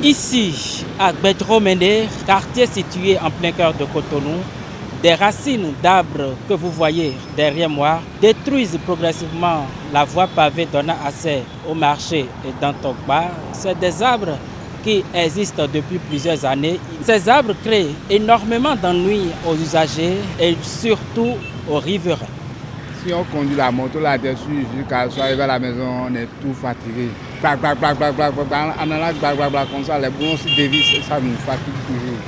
Ici, à Bedromene, quartier situé en plein cœur de Cotonou, des racines d'arbres que vous voyez derrière moi détruisent progressivement la voie pavée donnant accès au marché et d'Antokba. C'est des arbres qui existent depuis plusieurs années. Ces arbres créent énormément d'ennuis aux usagers et surtout aux riverains. Si on conduit la moto là-dessus jusqu'à arriver à la maison, on est tout fatigué. En allant comme ça, les boulons se dévissent, ça nous fatigue toujours.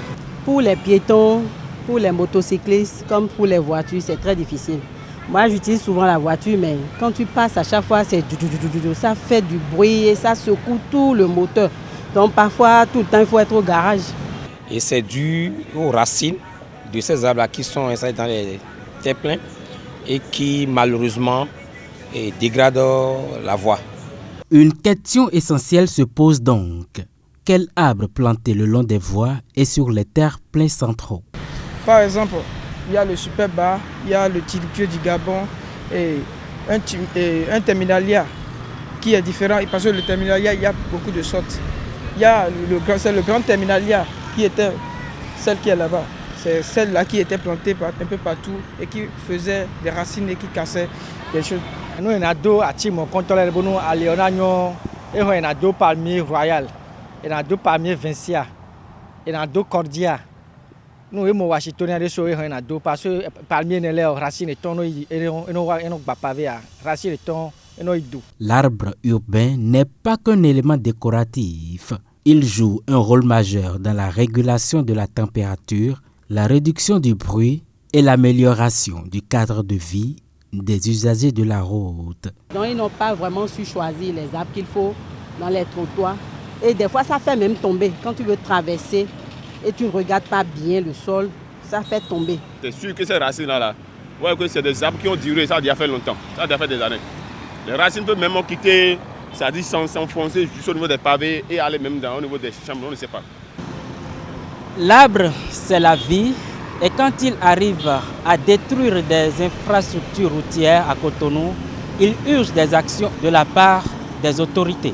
Pour les piétons, pour les motocyclistes, comme pour les voitures, c'est très difficile. Moi, j'utilise souvent la voiture, mais quand tu passes à chaque fois, ça fait du bruit et ça secoue tout le moteur. Donc parfois, tout le temps, il faut être au garage. Et c'est dû aux racines de ces arbres-là qui sont installés dans les terre-pleins et qui malheureusement dégradent la voie. Une question essentielle se pose donc. Quel arbre planter le long des voies et sur les terre-pleins centraux? Par exemple, il y a le superba, il y a le tiliquio du Gabon et un terminalia qui est différent parce que le terminalia, il y a beaucoup de sortes. Il y a le grand terminalia qui était celle qui est là-bas. C'est celle-là qui était plantée un peu partout et qui faisait des racines et qui cassait des choses. Nous, on a deux à Timon, contre les bonus à Léonagno, et on a deux palmiers royales, et on a deux palmiers Vincia, et on a deux cordia. Nous, on a Washingtonien de sauver, on a deux parce que palmiers ne les racines et ton, et nous pavé à racines et ton, et nous doux. L'arbre urbain n'est pas qu'un élément décoratif. Il joue un rôle majeur dans la régulation de la température, la réduction du bruit et l'amélioration du cadre de vie des usagers de la route. Donc ils n'ont pas vraiment su choisir les arbres qu'il faut dans les trottoirs. Et des fois, ça fait même tomber. Quand tu veux traverser et tu ne regardes pas bien le sol, ça fait tomber. C'est sûr que ces racines-là, ouais, que c'est des arbres qui ont duré, ça a déjà fait longtemps, ça a déjà fait des années. Les racines peuvent même quitter, c'est-à-dire s'enfoncer jusqu'au niveau des pavés et aller même au niveau des chambres, on ne sait pas. L'arbre, c'est la vie. Et quand il arrive à détruire des infrastructures routières à Cotonou, il urge des actions de la part des autorités.